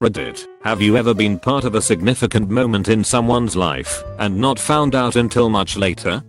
Reddit, have you ever been part of a significant moment in someone's life and not found out until much later?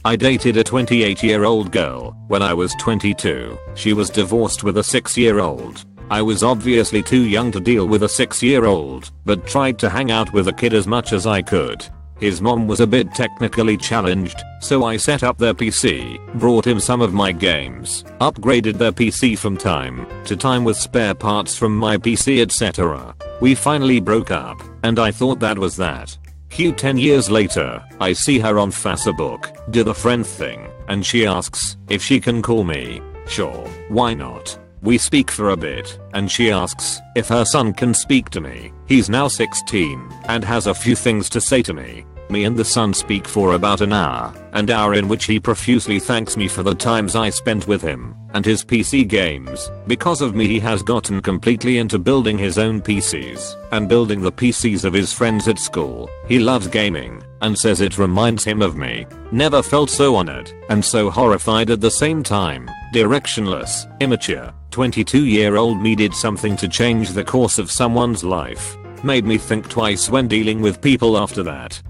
I dated a 28-year-old girl when I was 22. She was divorced with a 6-year-old. I was obviously too young to deal with a 6-year-old, but tried to hang out with the kid as much as I could. His mom was a bit technically challenged, so I set up their PC, brought him some of my games, upgraded their PC from time to time with spare parts from my PC, etc. We finally broke up, and I thought that was that. 10 years later, I see her on Facebook, do the friend thing, and she asks if she can call me. Sure, why not? We speak for a bit, and she asks if her son can speak to me. He's now 16 and has a few things to say to me. Me and the son speak for about an hour in which he profusely thanks me for the times I spent with him and his PC games. Because of me, he has gotten completely into building his own PCs and building the PCs of his friends at school. He loves gaming and says it reminds him of me. Never felt so honored and so horrified at the same time. Directionless, immature, 22-year-old me did something to change the course of someone's life. Made me think twice when dealing with people after that.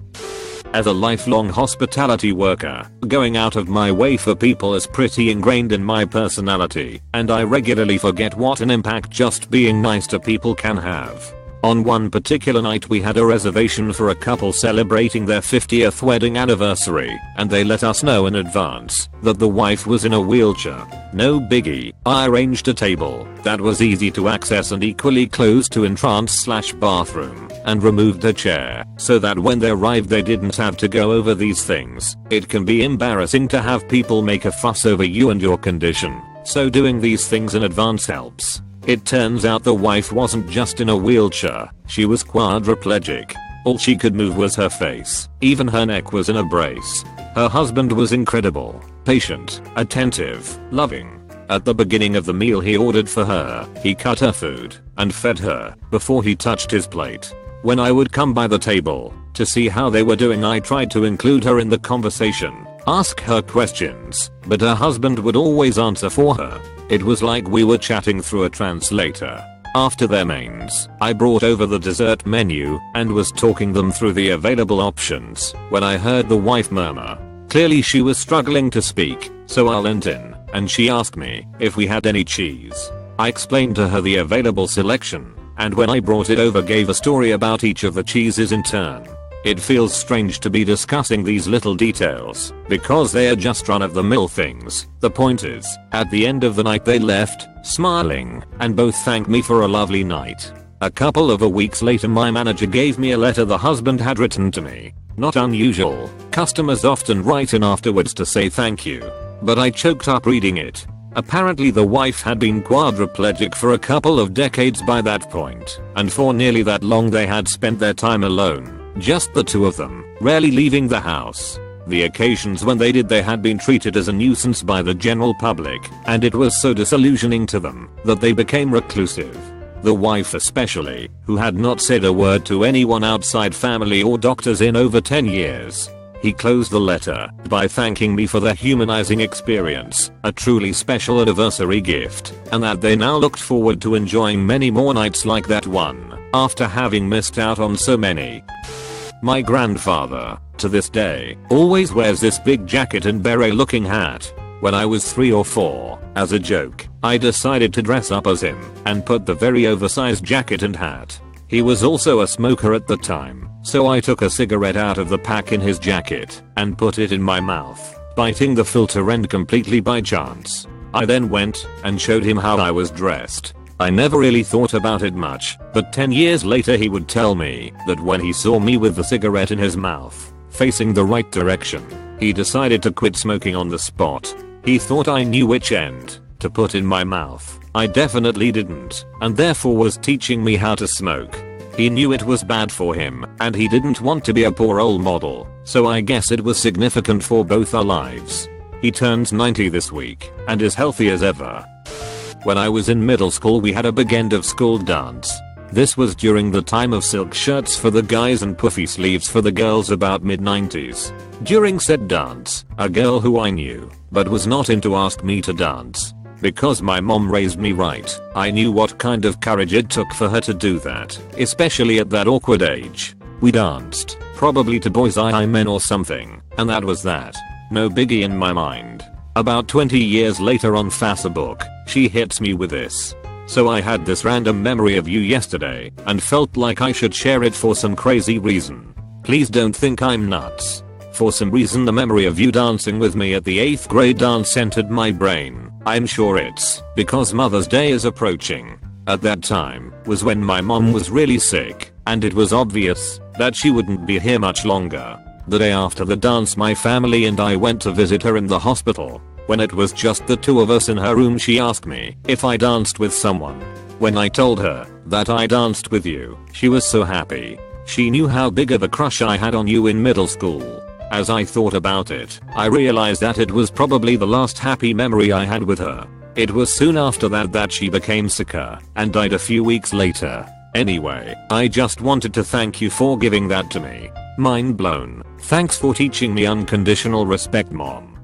As a lifelong hospitality worker, going out of my way for people is pretty ingrained in my personality, and I regularly forget what an impact just being nice to people can have. On one particular night we had a reservation for a couple celebrating their 50th wedding anniversary, and they let us know in advance that the wife was in a wheelchair. No biggie, I arranged a table that was easy to access and equally close to entrance/bathroom, and removed a chair so that when they arrived they didn't have to go over these things. It can be embarrassing to have people make a fuss over you and your condition, so doing these things in advance helps. It turns out the wife wasn't just in a wheelchair, she was quadriplegic. All she could move was her face. Even her neck was in a brace. Her husband was incredible, patient, attentive, loving. At the beginning of the meal he ordered for her, he cut her food and fed her before he touched his plate. When I would come by the table to see how they were doing, I tried to include her in the conversation, ask her questions, but her husband would always answer for her. It was like we were chatting through a translator. After their mains, I brought over the dessert menu and was talking them through the available options when I heard the wife murmur. Clearly she was struggling to speak, so I leant in and she asked me if we had any cheese. I explained to her the available selection, and when I brought it over gave a story about each of the cheeses in turn. It feels strange to be discussing these little details because they are just run-of-the-mill things. The point is, at the end of the night they left, smiling, and both thanked me for a lovely night. A couple of weeks later my manager gave me a letter the husband had written to me. Not unusual, customers often write in afterwards to say thank you, but I choked up reading it. Apparently the wife had been quadriplegic for a couple of decades by that point, and for nearly that long they had spent their time alone. Just the two of them, rarely leaving the house. The occasions when they did they had been treated as a nuisance by the general public, and it was so disillusioning to them that they became reclusive. The wife especially, who had not said a word to anyone outside family or doctors in over 10 years. He closed the letter by thanking me for their humanizing experience, a truly special anniversary gift, and that they now looked forward to enjoying many more nights like that one, after having missed out on so many. My grandfather, to this day, always wears this big jacket and beret looking hat. When I was 3 or 4, as a joke, I decided to dress up as him and put the very oversized jacket and hat. He was also a smoker at the time, so I took a cigarette out of the pack in his jacket and put it in my mouth, biting the filter end completely by chance. I then went and showed him how I was dressed. I never really thought about it much, but 10 years later he would tell me that when he saw me with the cigarette in his mouth, facing the right direction, he decided to quit smoking on the spot. He thought I knew which end to put in my mouth. I definitely didn't, and therefore was teaching me how to smoke. He knew it was bad for him, and he didn't want to be a poor role model, so I guess it was significant for both our lives. He turns 90 this week, and is healthy as ever. When I was in middle school we had a big end of school dance. This was during the time of silk shirts for the guys and puffy sleeves for the girls about mid-90s. During said dance, a girl who I knew, but was not into asked me to dance. Because my mom raised me right, I knew what kind of courage it took for her to do that, especially at that awkward age. We danced, probably to Boys I Men or something, and that was that. No biggie in my mind. About 20 years later on Facebook, she hits me with this. So I had this random memory of you yesterday and felt like I should share it for some crazy reason. Please don't think I'm nuts. For some reason the memory of you dancing with me at the 8th grade dance entered my brain. I'm sure it's because Mother's Day is approaching. At that time was when my mom was really sick and it was obvious that she wouldn't be here much longer. The day after the dance my family and I went to visit her in the hospital. When it was just the two of us in her room she asked me if I danced with someone. When I told her that I danced with you, she was so happy. She knew how big of a crush I had on you in middle school. As I thought about it, I realized that it was probably the last happy memory I had with her. It was soon after that she became sicker and died a few weeks later. Anyway, I just wanted to thank you for giving that to me. Mind blown. Thanks for teaching me unconditional respect, Mom.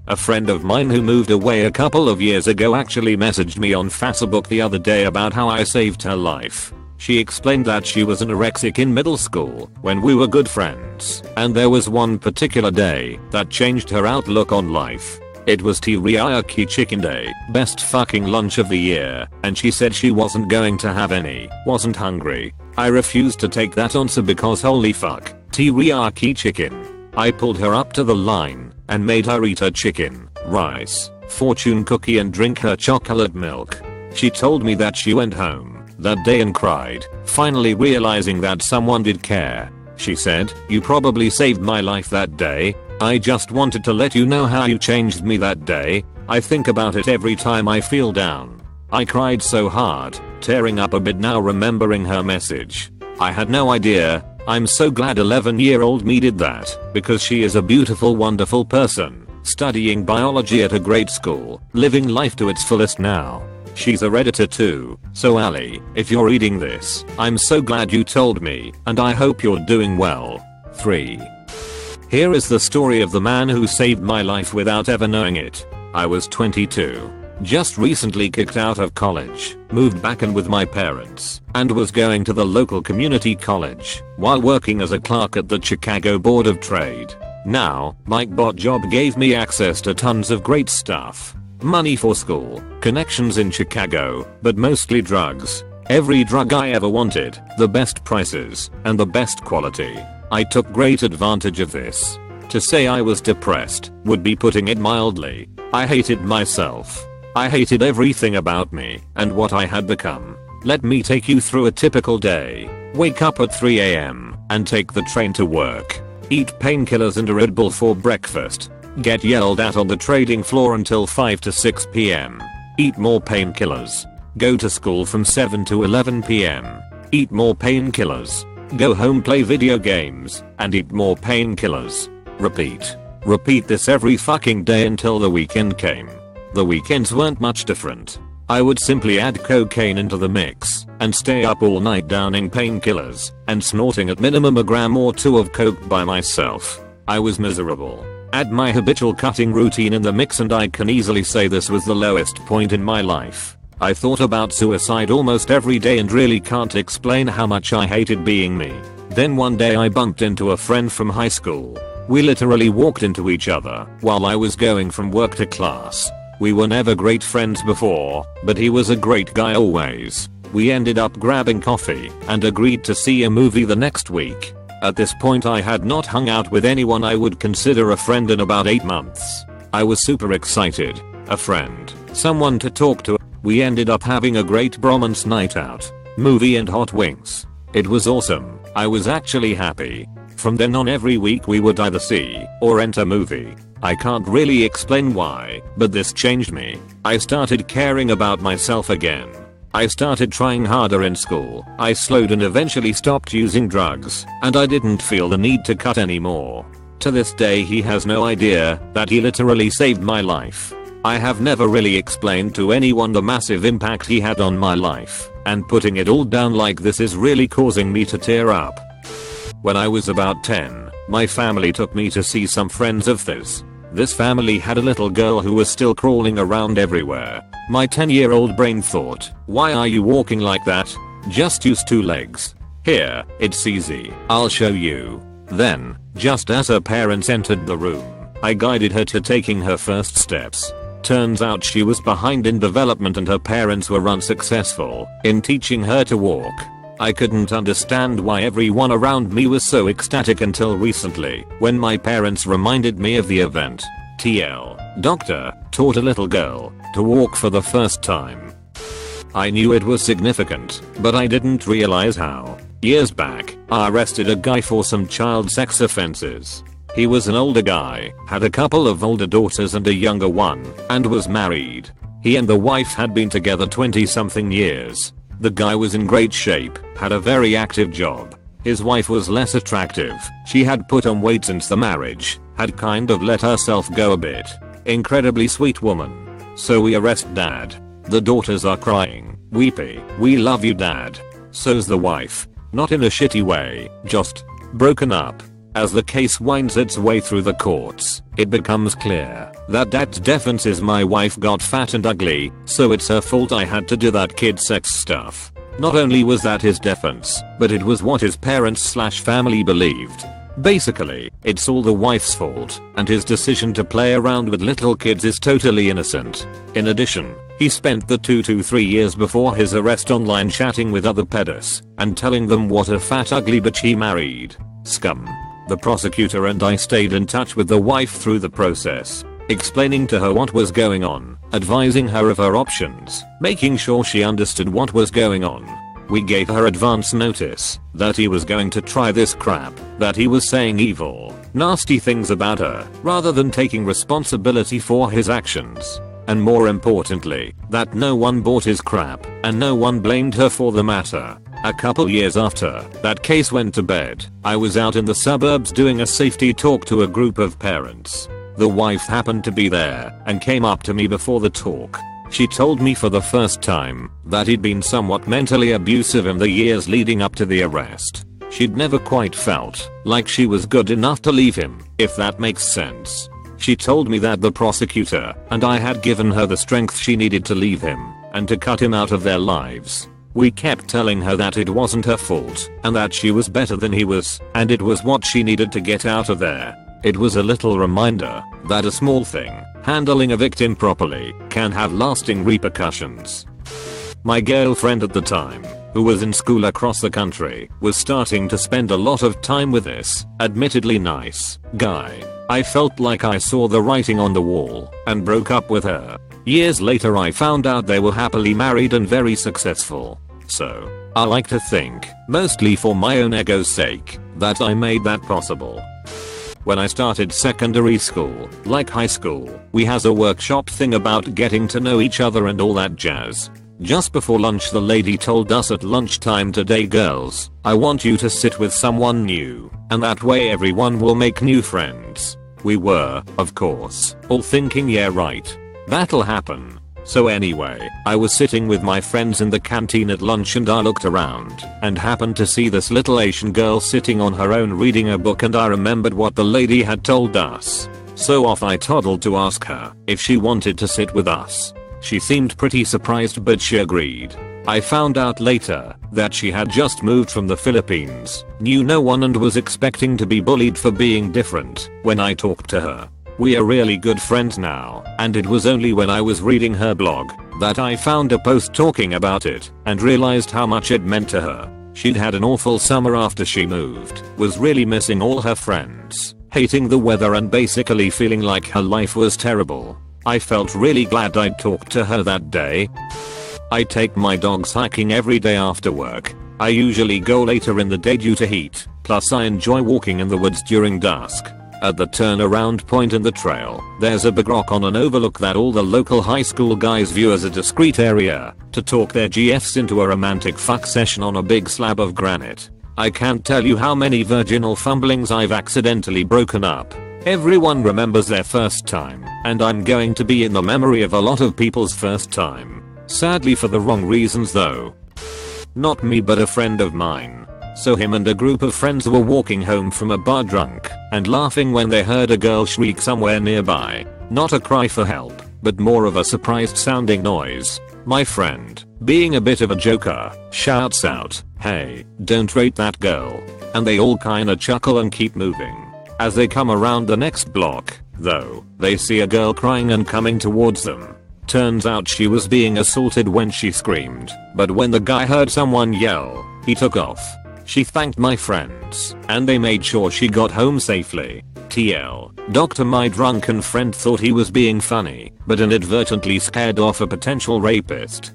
A friend of mine who moved away a couple of years ago actually messaged me on Facebook the other day about how I saved her life. She explained that she was anorexic in middle school when we were good friends, and there was one particular day that changed her outlook on life. It was teriyaki chicken day, best fucking lunch of the year, and she said she wasn't going to have any, wasn't hungry. I refused to take that answer because holy fuck, teriyaki chicken. I pulled her up to the line and made her eat her chicken, rice, fortune cookie and drink her chocolate milk. She told me that she went home that day and cried, finally realizing that someone did care. She said, "You probably saved my life that day. I just wanted to let you know how you changed me that day. I think about it every time I feel down." I cried so hard, tearing up a bit now remembering her message. I had no idea. I'm so glad 11-year-old me did that, because she is a beautiful, wonderful person, studying biology at a great school, living life to its fullest now. She's a Redditor too, so Ali, if you're reading this, I'm so glad you told me, and I hope you're doing well. 3. Here is the story of the man who saved my life without ever knowing it. I was 22. Just recently kicked out of college, moved back in with my parents, and was going to the local community college while working as a clerk at the Chicago Board of Trade. Now, my bot job gave me access to tons of great stuff. Money for school, connections in Chicago, but mostly drugs. Every drug I ever wanted, the best prices, and the best quality. I took great advantage of this. To say I was depressed would be putting it mildly. I hated myself. I hated everything about me and what I had become. Let me take you through a typical day. Wake up at 3 AM and take the train to work. Eat painkillers and a Red Bull for breakfast. Get yelled at on the trading floor until 5 to 6 PM. Eat more painkillers. Go to school from 7 to 11 PM. Eat more painkillers. Go home, play video games, and eat more painkillers. Repeat. Repeat this every fucking day until the weekend came. The weekends weren't much different. I would simply add cocaine into the mix and stay up all night downing painkillers and snorting at minimum a gram or two of coke by myself. I was miserable. Add my habitual cutting routine in the mix and I can easily say this was the lowest point in my life. I thought about suicide almost every day and really can't explain how much I hated being me. Then one day I bumped into a friend from high school. We literally walked into each other while I was going from work to class. We were never great friends before, but he was a great guy always. We ended up grabbing coffee and agreed to see a movie the next week. At this point I had not hung out with anyone I would consider a friend in about 8 months. I was super excited. A friend. Someone to talk to. We ended up having a great bromance night out. Movie and hot wings. It was awesome. I was actually happy. From then on every week we would either see or rent a movie. I can't really explain why, but this changed me. I started caring about myself again. I started trying harder in school. I slowed and eventually stopped using drugs, and I didn't feel the need to cut anymore. To this day he has no idea that he literally saved my life. I have never really explained to anyone the massive impact he had on my life, and putting it all down like this is really causing me to tear up. When I was about 10, my family took me to see some friends of theirs. This family had a little girl who was still crawling around everywhere. My 10-year-old brain thought, why are you walking like that? Just use 2 legs. Here, it's easy, I'll show you. Then, just as her parents entered the room, I guided her to taking her first steps. Turns out she was behind in development and her parents were unsuccessful in teaching her to walk. I couldn't understand why everyone around me was so ecstatic until recently, when my parents reminded me of the event. TL. Doctor taught a little girl to walk for the first time. I knew it was significant, but I didn't realize how. Years back, I arrested a guy for some child sex offenses. He was an older guy, had a couple of older daughters and a younger one, and was married. He and the wife had been together 20-something years. The guy was in great shape, had a very active job. His wife was less attractive. She had put on weight since the marriage, had kind of let herself go a bit. Incredibly sweet woman. So we arrest dad. The daughters are crying, weepy, we love you dad. So's the wife. Not in a shitty way, just broken up. As the case winds its way through the courts, it becomes clear that dad's defense is my wife got fat and ugly, so it's her fault I had to do that kid sex stuff. Not only was that his defense, but it was what his parents/family believed. Basically, it's all the wife's fault, and his decision to play around with little kids is totally innocent. In addition, he spent the 2 to 3 years before his arrest online chatting with other pedos, and telling them what a fat ugly bitch he married. Scum. The prosecutor and I stayed in touch with the wife through the process, explaining to her what was going on, advising her of her options, making sure she understood what was going on. We gave her advance notice that he was going to try this crap, that he was saying evil, nasty things about her, rather than taking responsibility for his actions. And more importantly, that no one bought his crap, and no one blamed her for the matter. A couple years after that case went to bed, I was out in the suburbs doing a safety talk to a group of parents. The wife happened to be there and came up to me before the talk. She told me for the first time that he'd been somewhat mentally abusive in the years leading up to the arrest. She'd never quite felt like she was good enough to leave him, if that makes sense. She told me that the prosecutor and I had given her the strength she needed to leave him and to cut him out of their lives. We kept telling her that it wasn't her fault and that she was better than he was, and it was what she needed to get out of there. It was a little reminder that a small thing, handling a victim properly, can have lasting repercussions. My girlfriend at the time, who was in school across the country, was starting to spend a lot of time with this, admittedly nice, guy. I felt like I saw the writing on the wall and broke up with her. Years later I found out they were happily married and very successful. So, I like to think, mostly for my own ego's sake, that I made that possible. When I started secondary school, like high school, we has a workshop thing about getting to know each other and all that jazz. Just before lunch the lady told us at lunchtime today, girls, I want you to sit with someone new, and that way everyone will make new friends. We were, of course, all thinking yeah right, that'll happen. So anyway, I was sitting with my friends in the canteen at lunch and I looked around and happened to see this little Asian girl sitting on her own reading a book, and I remembered what the lady had told us. So off I toddled to ask her if she wanted to sit with us. She seemed pretty surprised but she agreed. I found out later that she had just moved from the Philippines, knew no one and was expecting to be bullied for being different when I talked to her. We are really good friends now, and it was only when I was reading her blog that I found a post talking about it and realized how much it meant to her. She'd had an awful summer after she moved, was really missing all her friends, hating the weather and basically feeling like her life was terrible. I felt really glad I'd talked to her that day. I take my dogs hiking every day after work. I usually go later in the day due to heat, plus I enjoy walking in the woods during dusk. At the turnaround point in the trail, there's a big rock on an overlook that all the local high school guys view as a discreet area to talk their GFs into a romantic fuck session on a big slab of granite. I can't tell you how many virginal fumblings I've accidentally broken up. Everyone remembers their first time, and I'm going to be in the memory of a lot of people's first time. Sadly for the wrong reasons though. Not me but a friend of mine. So him and a group of friends were walking home from a bar drunk and laughing when they heard a girl shriek somewhere nearby. Not a cry for help, but more of a surprised sounding noise. My friend, being a bit of a joker, shouts out, "Hey, don't rate that girl." And they all kinda chuckle and keep moving. As they come around the next block, though, they see a girl crying and coming towards them. Turns out she was being assaulted when she screamed, but when the guy heard someone yell, he took off. She thanked my friends, and they made sure she got home safely. TL. Dr. My drunken friend thought he was being funny, but inadvertently scared off a potential rapist.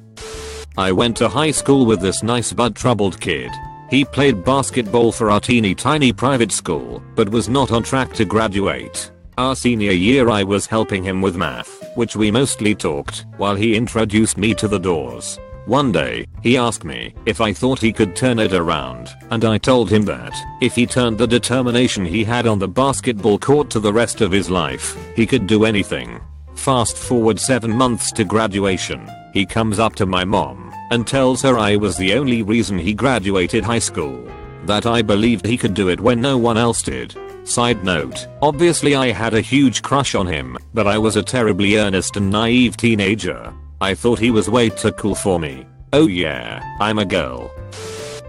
I went to high school with this nice but troubled kid. He played basketball for our teeny tiny private school, but was not on track to graduate. Our senior year I was helping him with math, which we mostly talked, while he introduced me to the doors. One day, he asked me if I thought he could turn it around, and I told him that if he turned the determination he had on the basketball court to the rest of his life, he could do anything. Fast forward 7 months to graduation, he comes up to my mom and tells her I was the only reason he graduated high school. That I believed he could do it when no one else did. Side note, obviously I had a huge crush on him, but I was a terribly earnest and naive teenager. I thought he was way too cool for me. Oh yeah, I'm a girl.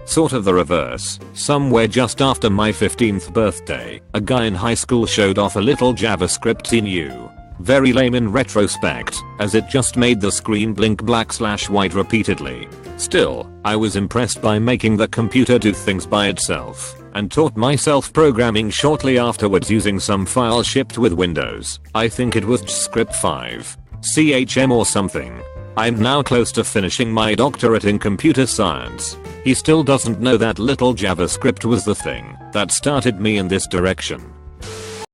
Sort of the reverse. Somewhere just after my 15th birthday, a guy in high school showed off a little JavaScript he knew. Very lame in retrospect, as it just made the screen blink black/white repeatedly. Still, I was impressed by making the computer do things by itself, and taught myself programming shortly afterwards using some file shipped with Windows. I think it was script 5. CHM or something. I'm now close to finishing my doctorate in computer science. He still doesn't know that little JavaScript was the thing that started me in this direction.